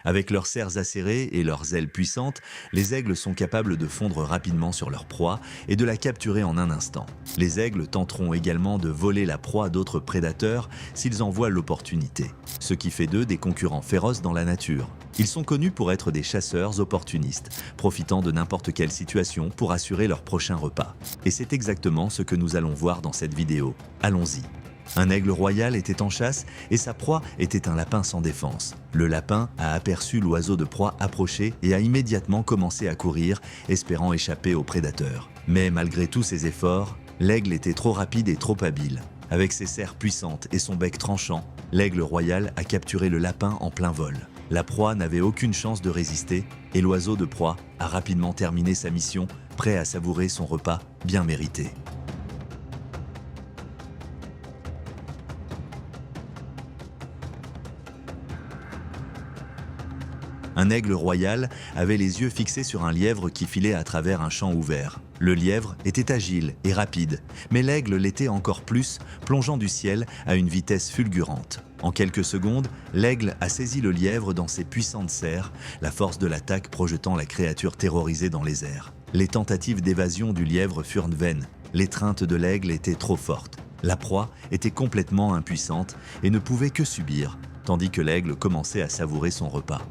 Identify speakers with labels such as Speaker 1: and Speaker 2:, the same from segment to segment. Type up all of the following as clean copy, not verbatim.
Speaker 1: Avec leurs serres acérées et leurs ailes puissantes, les aigles sont capables de fondre rapidement sur leur proie et de la capturer en un instant. Les aigles tenteront également de voler la proie d'autres prédateurs s'ils en voient l'opportunité, ce qui fait d'eux des concurrents féroces dans la nature. Ils sont connus pour être des chasseurs opportunistes, profitant de n'importe quelle situation pour assurer leur prochain repas. Et c'est exactement ce que nous allons voir dans cette vidéo. Allons-y. Un aigle royal était en chasse et sa proie était un lapin sans défense. Le lapin a aperçu l'oiseau de proie approcher et a immédiatement commencé à courir, espérant échapper aux prédateurs. Mais malgré tous ses efforts, l'aigle était trop rapide et trop habile. Avec ses serres puissantes et son bec tranchant, l'aigle royal a capturé le lapin en plein vol. La proie n'avait aucune chance de résister et l'oiseau de proie a rapidement terminé sa mission, prêt à savourer son repas bien mérité. Un aigle royal avait les yeux fixés sur un lièvre qui filait à travers un champ ouvert. Le lièvre était agile et rapide, mais l'aigle l'était encore plus, plongeant du ciel à une vitesse fulgurante. En quelques secondes, l'aigle a saisi le lièvre dans ses puissantes serres, la force de l'attaque projetant la créature terrorisée dans les airs. Les tentatives d'évasion du lièvre furent vaines, l'étreinte de l'aigle était trop forte. La proie était complètement impuissante et ne pouvait que subir, tandis que l'aigle commençait à savourer son repas.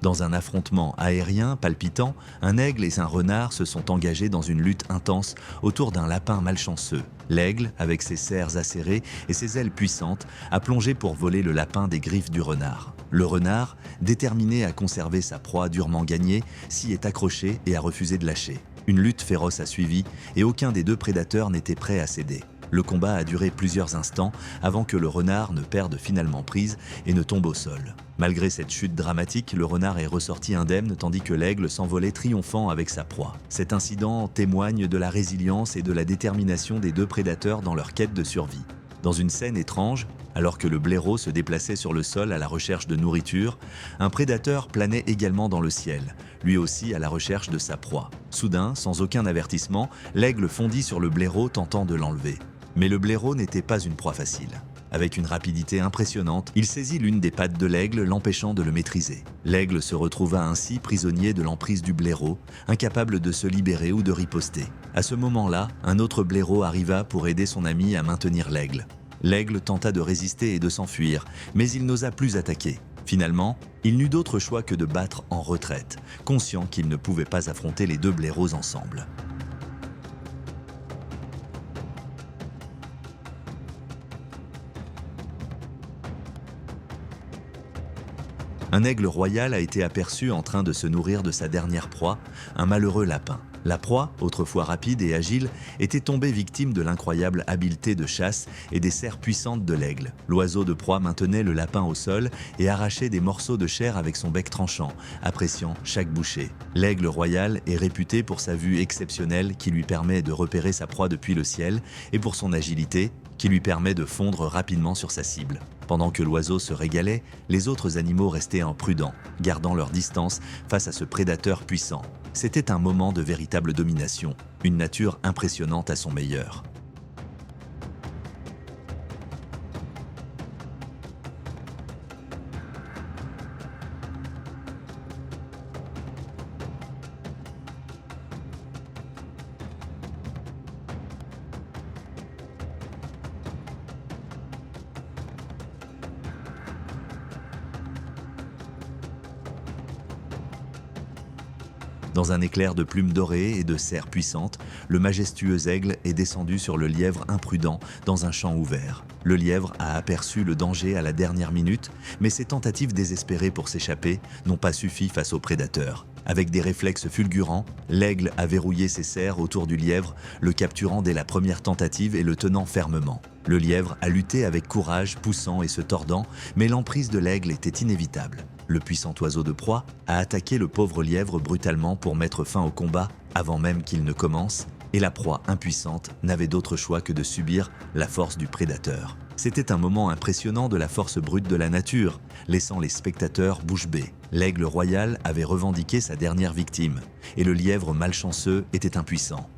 Speaker 1: Dans un affrontement aérien palpitant, un aigle et un renard se sont engagés dans une lutte intense autour d'un lapin malchanceux. L'aigle, avec ses serres acérées et ses ailes puissantes, a plongé pour voler le lapin des griffes du renard. Le renard, déterminé à conserver sa proie durement gagnée, s'y est accroché et a refusé de lâcher. Une lutte féroce a suivi et aucun des deux prédateurs n'était prêt à céder. Le combat a duré plusieurs instants avant que le renard ne perde finalement prise et ne tombe au sol. Malgré cette chute dramatique, le renard est ressorti indemne tandis que l'aigle s'envolait triomphant avec sa proie. Cet incident témoigne de la résilience et de la détermination des deux prédateurs dans leur quête de survie. Dans une scène étrange, alors que le blaireau se déplaçait sur le sol à la recherche de nourriture, un prédateur planait également dans le ciel, lui aussi à la recherche de sa proie. Soudain, sans aucun avertissement, l'aigle fondit sur le blaireau tentant de l'enlever. Mais le blaireau n'était pas une proie facile. Avec une rapidité impressionnante, il saisit l'une des pattes de l'aigle, l'empêchant de le maîtriser. L'aigle se retrouva ainsi prisonnier de l'emprise du blaireau, incapable de se libérer ou de riposter. À ce moment-là, un autre blaireau arriva pour aider son ami à maintenir l'aigle. L'aigle tenta de résister et de s'enfuir, mais il n'osa plus attaquer. Finalement, il n'eut d'autre choix que de battre en retraite, conscient qu'il ne pouvait pas affronter les deux blaireaux ensemble. Un aigle royal a été aperçu en train de se nourrir de sa dernière proie, un malheureux lapin. La proie, autrefois rapide et agile, était tombée victime de l'incroyable habileté de chasse et des serres puissantes de l'aigle. L'oiseau de proie maintenait le lapin au sol et arrachait des morceaux de chair avec son bec tranchant, appréciant chaque bouchée. L'aigle royal est réputé pour sa vue exceptionnelle qui lui permet de repérer sa proie depuis le ciel et pour son agilité qui lui permet de fondre rapidement sur sa cible. Pendant que l'oiseau se régalait, les autres animaux restaient imprudents, gardant leur distance face à ce prédateur puissant. C'était un moment de véritable domination, une nature impressionnante à son meilleur. Dans un éclair de plumes dorées et de serres puissantes, le majestueux aigle est descendu sur le lièvre imprudent dans un champ ouvert. Le lièvre a aperçu le danger à la dernière minute, mais ses tentatives désespérées pour s'échapper n'ont pas suffi face au prédateur. Avec des réflexes fulgurants, l'aigle a verrouillé ses serres autour du lièvre, le capturant dès la première tentative et le tenant fermement. Le lièvre a lutté avec courage, poussant et se tordant, mais l'emprise de l'aigle était inévitable. Le puissant oiseau de proie a attaqué le pauvre lièvre brutalement pour mettre fin au combat avant même qu'il ne commence, et la proie impuissante n'avait d'autre choix que de subir la force du prédateur. C'était un moment impressionnant de la force brute de la nature, laissant les spectateurs bouche bée. L'aigle royal avait revendiqué sa dernière victime, et le lièvre malchanceux était impuissant.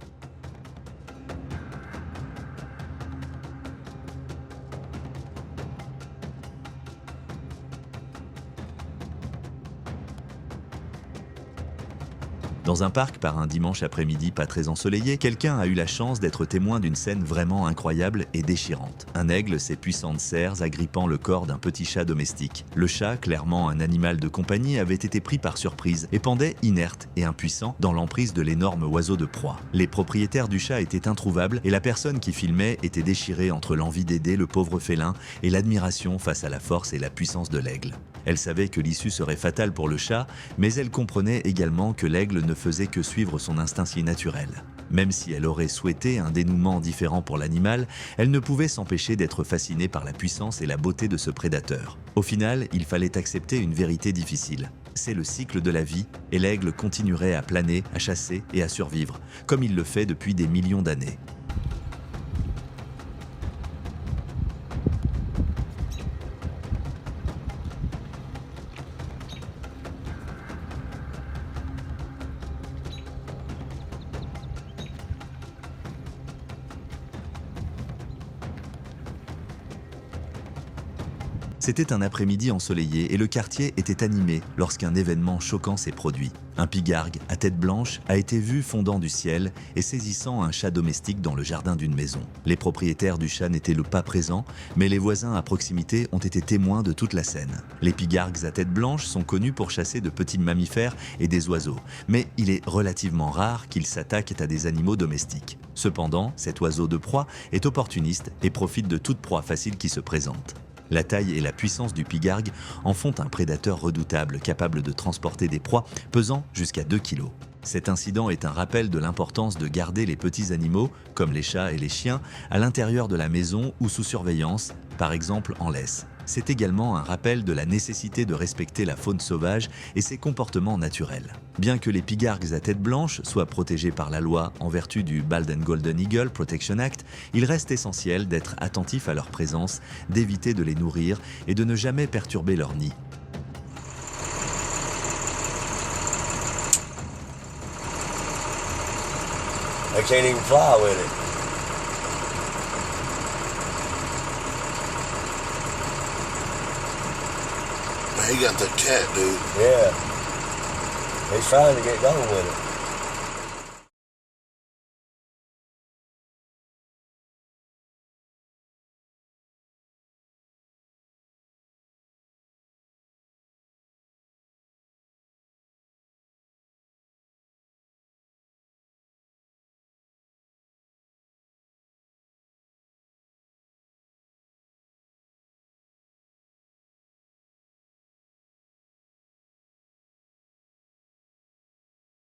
Speaker 1: Dans un parc, par un dimanche après-midi pas très ensoleillé, quelqu'un a eu la chance d'être témoin d'une scène vraiment incroyable et déchirante. Un aigle, ses puissantes serres agrippant le corps d'un petit chat domestique. Le chat, clairement un animal de compagnie, avait été pris par surprise et pendait inerte et impuissant dans l'emprise de l'énorme oiseau de proie. Les propriétaires du chat étaient introuvables et la personne qui filmait était déchirée entre l'envie d'aider le pauvre félin et l'admiration face à la force et la puissance de l'aigle. Elle savait que l'issue serait fatale pour le chat, mais elle comprenait également que l'aigle ne faisait que suivre son instinct si naturel. Même si elle aurait souhaité un dénouement différent pour l'animal, elle ne pouvait s'empêcher d'être fascinée par la puissance et la beauté de ce prédateur. Au final, il fallait accepter une vérité difficile. C'est le cycle de la vie, et l'aigle continuerait à planer, à chasser et à survivre, comme il le fait depuis des millions d'années. C'était un après-midi ensoleillé et le quartier était animé lorsqu'un événement choquant s'est produit. Un pigargue à tête blanche a été vu fondant du ciel et saisissant un chat domestique dans le jardin d'une maison. Les propriétaires du chat n'étaient pas présents, mais les voisins à proximité ont été témoins de toute la scène. Les pigargues à tête blanche sont connus pour chasser de petits mammifères et des oiseaux, mais il est relativement rare qu'ils s'attaquent à des animaux domestiques. Cependant, cet oiseau de proie est opportuniste et profite de toute proie facile qui se présente. La taille et la puissance du pigargue en font un prédateur redoutable capable de transporter des proies pesant jusqu'à 2 kg. Cet incident est un rappel de l'importance de garder les petits animaux, comme les chats et les chiens, à l'intérieur de la maison ou sous surveillance, par exemple en laisse. C'est également un rappel de la nécessité de respecter la faune sauvage et ses comportements naturels. Bien que les pigargues à tête blanche soient protégés par la loi en vertu du Bald and Golden Eagle Protection Act, il reste essentiel d'être attentif à leur présence, d'éviter de les nourrir et de ne jamais perturber leur nid.
Speaker 2: I can't even fly with it.
Speaker 3: He got the cat, dude.
Speaker 2: Yeah. He's trying to get going with it.